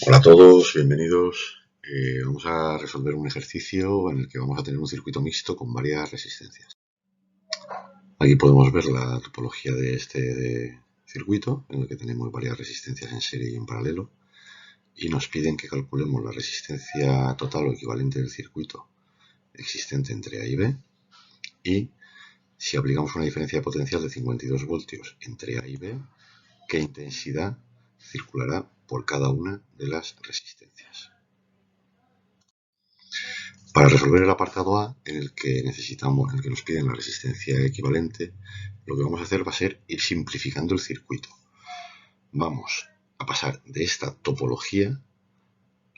Hola a todos, bienvenidos. Vamos a resolver un ejercicio en el que vamos a tener un circuito mixto con varias resistencias. Aquí podemos ver la topología de este circuito, en el que tenemos varias resistencias en serie y en paralelo, y nos piden que calculemos la resistencia total o equivalente del circuito existente entre A y B, y si aplicamos una diferencia potencial de 52 voltios entre A y B, ¿qué intensidad circulará por cada una de las resistencias? Para resolver el apartado A, en el que nos piden la resistencia equivalente, lo que vamos a hacer va a ser ir simplificando el circuito. Vamos a pasar de esta topología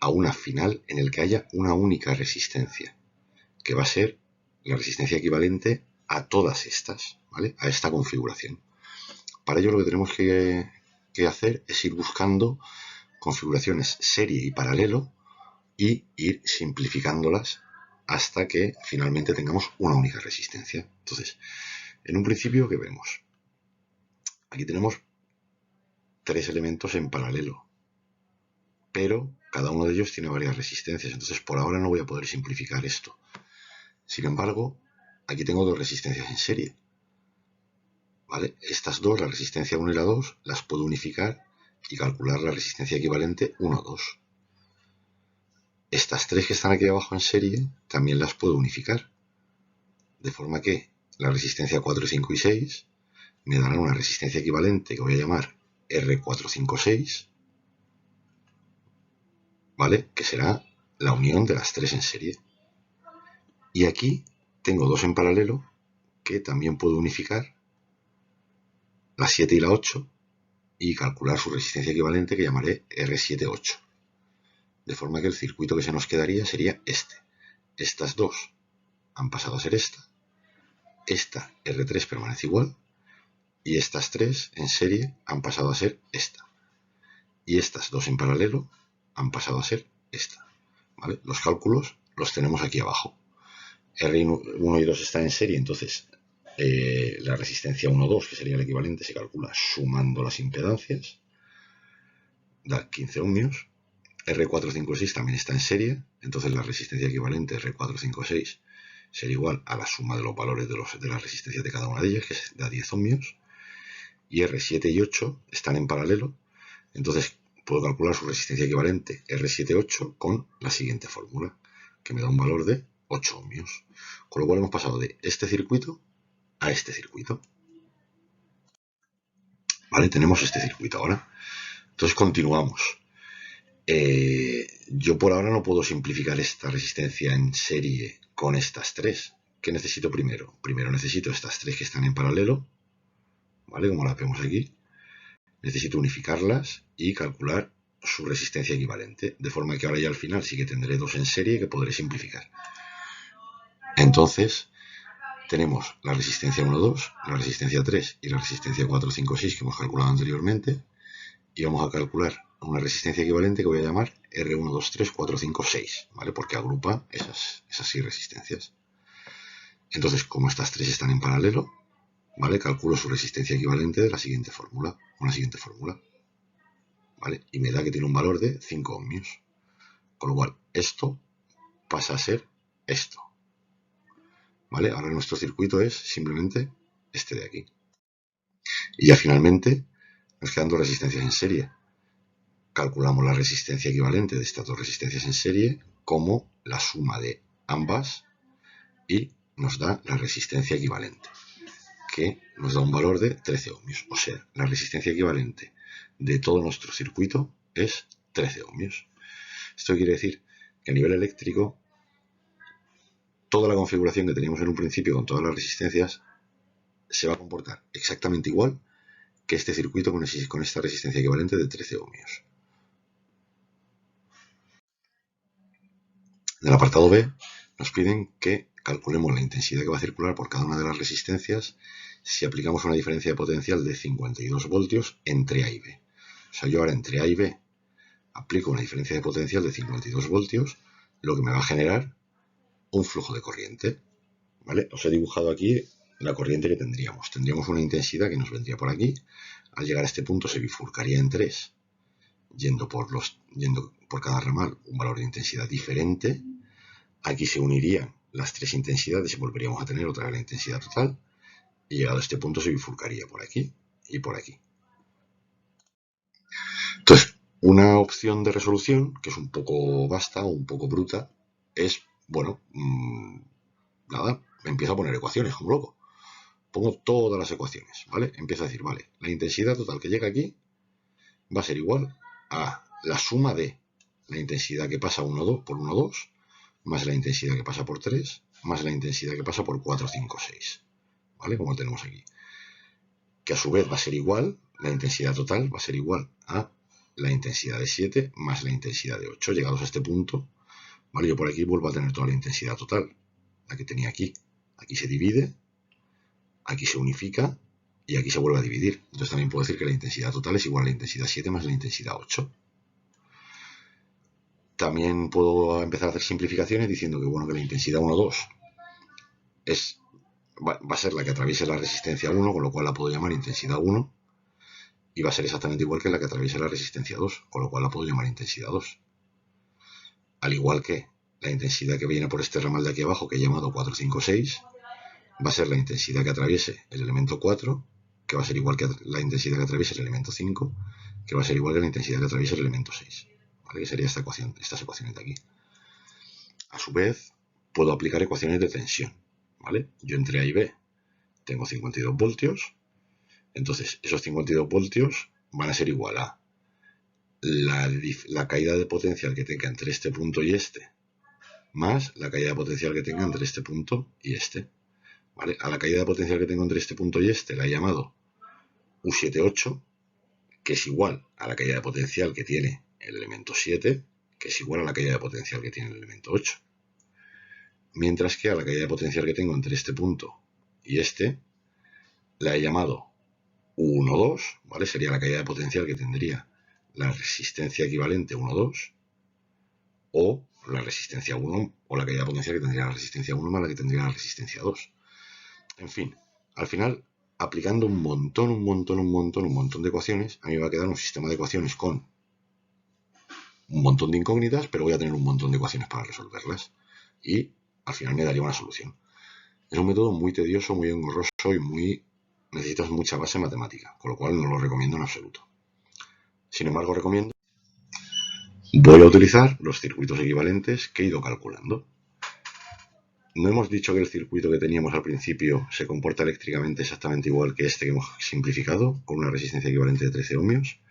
a una final en el que haya una única resistencia, que va a ser la resistencia equivalente a todas estas, ¿vale? A esta configuración. Para ello lo que tenemos que hacer es ir buscando configuraciones serie y paralelo y ir simplificándolas hasta que finalmente tengamos una única resistencia. Entonces, en un principio, ¿qué vemos? Aquí tenemos tres elementos en paralelo, pero cada uno de ellos tiene varias resistencias, entonces por ahora no voy a poder simplificar esto. Sin embargo, aquí tengo dos resistencias en serie, ¿vale? Estas dos, la resistencia 1 y la 2, las puedo unificar y calcular la resistencia equivalente 1, 2. Estas tres que están aquí abajo en serie también las puedo unificar, de forma que la resistencia 4, 5 y 6 me darán una resistencia equivalente que voy a llamar R456, ¿vale? Que será la unión de las tres en serie. Y aquí tengo dos en paralelo que también puedo unificar, la 7 y la 8, y calcular su resistencia equivalente que llamaré R78. De forma que el circuito que se nos quedaría sería este. Estas dos han pasado a ser esta R3 permanece igual, y estas tres en serie han pasado a ser esta. Y estas dos en paralelo han pasado a ser esta, ¿vale? Los cálculos los tenemos aquí abajo. R1 y 2 están en serie, entonces la resistencia 1, 2, que sería el equivalente, se calcula sumando las impedancias, da 15 ohmios. R456 también está en serie, entonces la resistencia equivalente R456 sería igual a la suma de los valores de las resistencias de cada una de ellas, que da 10 ohmios. Y R7 y 8 están en paralelo, entonces puedo calcular su resistencia equivalente R78 con la siguiente fórmula, que me da un valor de 8 ohmios. Con lo cual hemos pasado de este circuito a este circuito. ¿Vale? Tenemos este circuito ahora. Entonces continuamos. Yo por ahora no puedo simplificar esta resistencia en serie con estas tres. ¿Qué necesito primero? Primero necesito estas tres que están en paralelo, ¿vale? Como las vemos aquí. Necesito unificarlas y calcular su resistencia equivalente, de forma que ahora ya al final sí que tendré dos en serie que podré simplificar. Entonces, tenemos la resistencia 1, 2, la resistencia 3 y la resistencia 4, 5, 6 que hemos calculado anteriormente, y vamos a calcular una resistencia equivalente que voy a llamar R1, 2, 3, 4, 5, 6, ¿vale? Porque agrupa esas 6 resistencias. Entonces, como estas tres están en paralelo, ¿vale? Calculo su resistencia equivalente de la siguiente fórmula, ¿vale? Y me da que tiene un valor de 5 ohmios. Con lo cual, esto pasa a ser esto, ¿vale? Ahora nuestro circuito es simplemente este de aquí. Y ya finalmente nos quedan dos resistencias en serie. Calculamos la resistencia equivalente de estas dos resistencias en serie como la suma de ambas y nos da la resistencia equivalente, que nos da un valor de 13 ohmios. O sea, la resistencia equivalente de todo nuestro circuito es 13 ohmios. Esto quiere decir que a nivel eléctrico, toda la configuración que teníamos en un principio con todas las resistencias se va a comportar exactamente igual que este circuito con esta resistencia equivalente de 13 ohmios. En el apartado B nos piden que calculemos la intensidad que va a circular por cada una de las resistencias si aplicamos una diferencia de potencial de 52 voltios entre A y B. O sea, yo ahora entre A y B aplico una diferencia de potencial de 52 voltios, lo que me va a generar un flujo de corriente, ¿vale? Os he dibujado aquí la corriente que tendríamos. Tendríamos una intensidad que nos vendría por aquí. Al llegar a este punto se bifurcaría en tres yendo por cada ramal un valor de intensidad diferente. Aquí se unirían las tres intensidades y volveríamos a tener otra vez la intensidad total. Y llegado a este punto se bifurcaría por aquí y por aquí. Entonces, una opción de resolución, que es un poco vasta o un poco bruta, es, bueno, nada, empiezo a poner ecuaciones como loco. Pongo todas las ecuaciones, ¿vale? Empiezo a decir, vale, la intensidad total que llega aquí va a ser igual a la suma de la intensidad que pasa 1, 2 por 1, 2, más la intensidad que pasa por 3, más la intensidad que pasa por 4, 5, 6. ¿Vale? Como lo tenemos aquí. Que a su vez va a ser igual, la intensidad total va a ser igual a la intensidad de 7 más la intensidad de 8. Llegados a este punto, ¿vale? Yo por aquí vuelvo a tener toda la intensidad total, la que tenía aquí. Aquí se divide, aquí se unifica y aquí se vuelve a dividir. Entonces también puedo decir que la intensidad total es igual a la intensidad 7 más la intensidad 8. También puedo empezar a hacer simplificaciones diciendo que, bueno, que la intensidad 1, 2 va a ser la que atraviese la resistencia 1, con lo cual la puedo llamar intensidad 1. Y va a ser exactamente igual que la que atraviesa la resistencia 2, con lo cual la puedo llamar intensidad 2. Al igual que la intensidad que viene por este ramal de aquí abajo, que he llamado 4, 5, 6, va a ser la intensidad que atraviese el elemento 4, que va a ser igual que la intensidad que atraviese el elemento 5, que va a ser igual que la intensidad que atraviese el elemento 6. ¿Vale? Que sería esta ecuación, estas ecuaciones de aquí. A su vez, puedo aplicar ecuaciones de tensión. ¿Vale? Yo entre A y B tengo 52 voltios. Entonces, esos 52 voltios van a ser igual a la caída de potencial que tenga entre este punto y este, más la caída de potencial que tenga entre este punto y este. ¿Vale? A la caída de potencial que tengo entre este punto y este la he llamado U78, que es igual a la caída de potencial que tiene el elemento 7, que es igual a la caída de potencial que tiene el elemento 8. Mientras que a la caída de potencial que tengo entre este punto y este la he llamado U12, ¿vale? Sería la caída de potencial que tendría la resistencia equivalente 1,2 o la resistencia 1 o la caída de potencial que tendría la resistencia 1 más la que tendría la resistencia 2. En fin, al final, aplicando un montón de ecuaciones, a mí me va a quedar un sistema de ecuaciones con un montón de incógnitas, pero voy a tener un montón de ecuaciones para resolverlas. Y al final me daría una solución. Es un método muy tedioso, muy engorroso y necesitas mucha base matemática, con lo cual no lo recomiendo en absoluto. Sin embargo, recomiendo. Voy a utilizar los circuitos equivalentes que he ido calculando. No hemos dicho que el circuito que teníamos al principio se comporta eléctricamente exactamente igual que este que hemos simplificado, con una resistencia equivalente de 13 ohmios.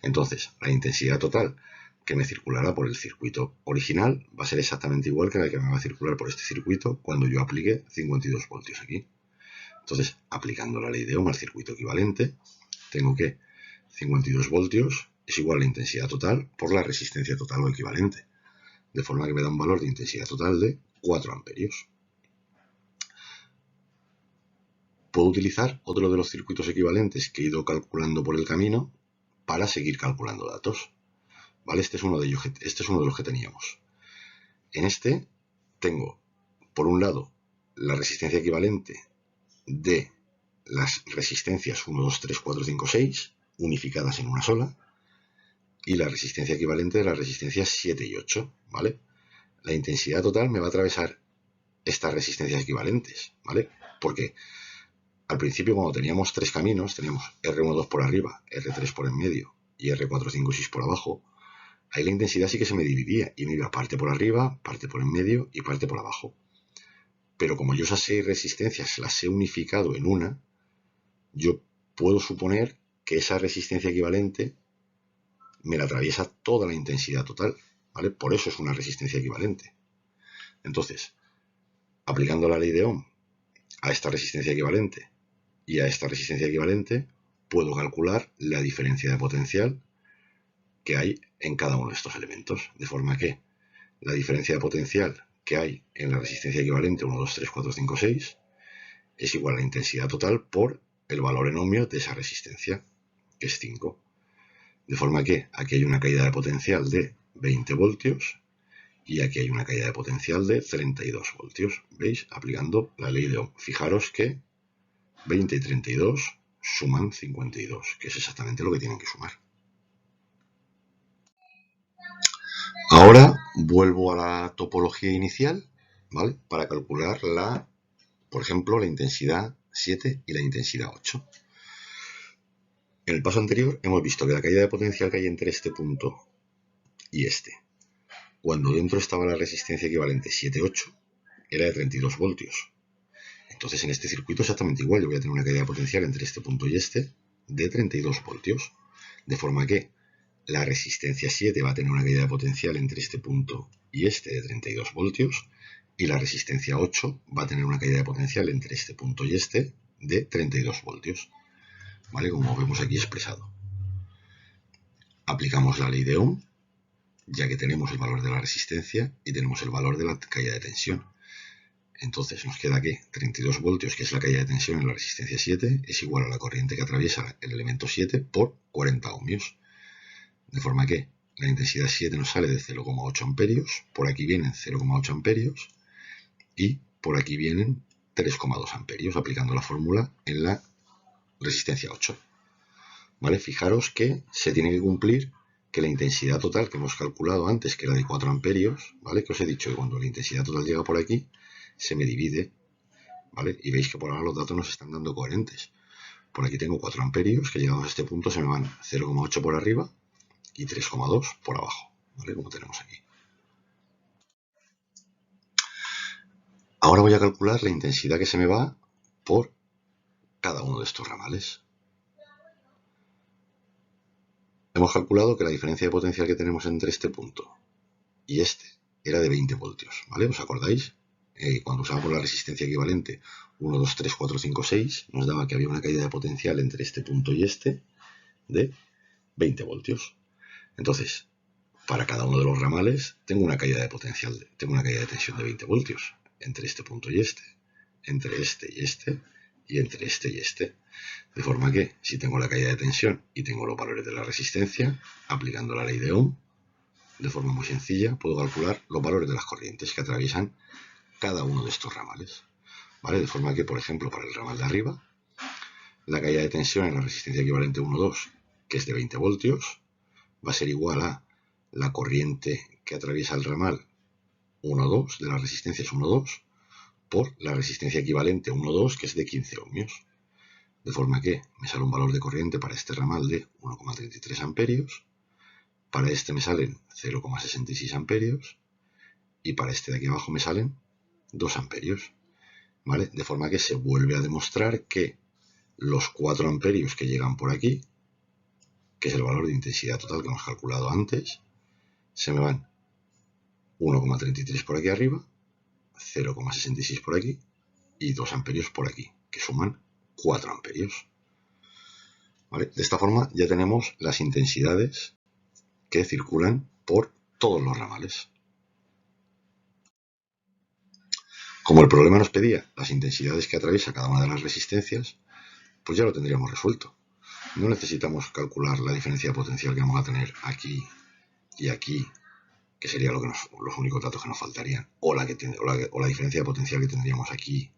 Entonces, la intensidad total que me circulará por el circuito original va a ser exactamente igual que la que me va a circular por este circuito cuando yo aplique 52 voltios aquí. Entonces, aplicando la ley de Ohm al circuito equivalente, tengo que 52 voltios es igual a la intensidad total por la resistencia total o equivalente, de forma que me da un valor de intensidad total de 4 amperios. Puedo utilizar otro de los circuitos equivalentes que he ido calculando por el camino para seguir calculando datos. ¿Vale? Este es uno de los que teníamos. En este tengo, por un lado, la resistencia equivalente de las resistencias 1, 2, 3, 4, 5, 6, unificadas en una sola, y la resistencia equivalente de las resistencias 7 y 8, ¿vale? La intensidad total me va a atravesar estas resistencias equivalentes, ¿vale? Porque al principio, cuando teníamos tres caminos, teníamos R12 por arriba, R3 por en medio y R4, 5, 6 por abajo, ahí la intensidad sí que se me dividía y me iba parte por arriba, parte por en medio y parte por abajo. Pero como yo esas 6 resistencias las he unificado en una, yo puedo suponer que esa resistencia equivalente me la atraviesa toda la intensidad total, ¿vale? Por eso es una resistencia equivalente. Entonces, aplicando la ley de Ohm a esta resistencia equivalente y a esta resistencia equivalente, puedo calcular la diferencia de potencial que hay en cada uno de estos elementos. De forma que la diferencia de potencial que hay en la resistencia equivalente 1, 2, 3, 4, 5, 6 es igual a la intensidad total por el valor en ohmios de esa resistencia, que es 5. De forma que aquí hay una caída de potencial de 20 voltios y aquí hay una caída de potencial de 32 voltios. ¿Veis? Aplicando la ley de Ohm. Fijaros que 20 y 32 suman 52, que es exactamente lo que tienen que sumar. Ahora vuelvo a la topología inicial, ¿vale? Para calcular por ejemplo, la intensidad 7 y la intensidad 8. En el paso anterior hemos visto que la caída de potencial que hay entre este punto y este, cuando dentro estaba la resistencia equivalente 7,8, era de 32 voltios. Entonces en este circuito exactamente igual, yo voy a tener una caída de potencial entre este punto y este de 32 voltios. De forma que la resistencia 7 va a tener una caída de potencial entre este punto y este de 32 voltios, y la resistencia 8 va a tener una caída de potencial entre este punto y este de 32 voltios, ¿vale? Como vemos aquí expresado. Aplicamos la ley de Ohm, ya que tenemos el valor de la resistencia y tenemos el valor de la caída de tensión. Entonces nos queda que 32 voltios, que es la caída de tensión en la resistencia 7, es igual a la corriente que atraviesa el elemento 7 por 40 ohmios. De forma que la intensidad 7 nos sale de 0,8 amperios, por aquí vienen 0,8 amperios y por aquí vienen 3,2 amperios, aplicando la fórmula en la resistencia 8. ¿Vale? Fijaros que se tiene que cumplir que la intensidad total que hemos calculado antes, que era de 4 amperios, ¿vale? Que os he dicho que cuando la intensidad total llega por aquí, se me divide, ¿vale? Y veis que por ahora los datos nos están dando coherentes. Por aquí tengo 4 amperios, que llegados a este punto se me van 0,8 por arriba y 3,2 por abajo, ¿vale? Como tenemos aquí. Ahora voy a calcular la intensidad que se me va por cada uno de estos ramales. Hemos calculado que la diferencia de potencial que tenemos entre este punto y este era de 20 voltios, ¿vale? ¿Os acordáis? Cuando usábamos la resistencia equivalente 1, 2, 3, 4, 5, 6, nos daba que había una caída de potencial entre este punto y este de 20 voltios. Entonces, para cada uno de los ramales tengo una caída de potencial, tengo una caída de tensión de 20 voltios entre este punto y este, entre este y este, y entre este y este. De forma que, si tengo la caída de tensión y tengo los valores de la resistencia, aplicando la ley de Ohm, de forma muy sencilla, puedo calcular los valores de las corrientes que atraviesan cada uno de estos ramales. ¿Vale? De forma que, por ejemplo, para el ramal de arriba, la caída de tensión en la resistencia equivalente 1,2, que es de 20 voltios, va a ser igual a la corriente que atraviesa el ramal 1,2, de las resistencias 1,2, por la resistencia equivalente 1,2, que es de 15 ohmios. De forma que me sale un valor de corriente para este ramal de 1,33 amperios, para este me salen 0,66 amperios, y para este de aquí abajo me salen 2 amperios. ¿Vale? De forma que se vuelve a demostrar que los 4 amperios que llegan por aquí, que es el valor de intensidad total que hemos calculado antes, se me van 1,33 por aquí arriba, 0,66 por aquí y 2 amperios por aquí, que suman 4 amperios. ¿Vale? De esta forma ya tenemos las intensidades que circulan por todos los ramales. Como el problema nos pedía las intensidades que atraviesa cada una de las resistencias, pues ya lo tendríamos resuelto. No necesitamos calcular la diferencia de potencial que vamos a tener aquí y aquí, que sería los únicos datos que nos faltarían, o la diferencia de potencial que tendríamos aquí,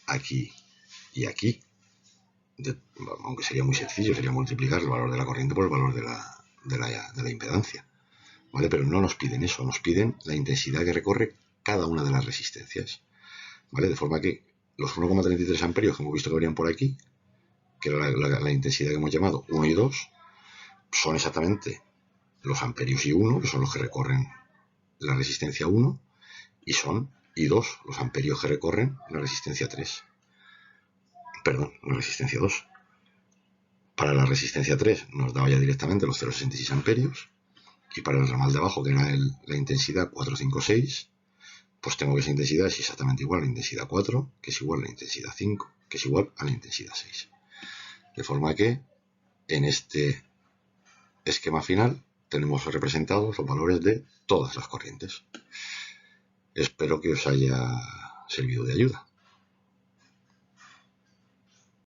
aquí y aquí. Aunque sería muy sencillo, sería multiplicar el valor de la corriente por el valor de la impedancia. ¿Vale? Pero no nos piden eso, nos piden la intensidad que recorre cada una de las resistencias. ¿Vale? De forma que los 1,33 amperios que hemos visto que venían por aquí, que era la intensidad que hemos llamado 1 y 2, son exactamente los amperios y 1, que son los que recorren la resistencia 1, y son y 2 los amperios que recorren la resistencia 3. Perdón, la resistencia 2. Para la resistencia 3 nos daba ya directamente los 0,66 amperios, y para el ramal de abajo, que era la intensidad 456, pues tengo que esa intensidad es exactamente igual a la intensidad 4, que es igual a la intensidad 5, que es igual a la intensidad 6. De forma que en este esquema final tenemos representados los valores de todas las corrientes. Espero que os haya servido de ayuda.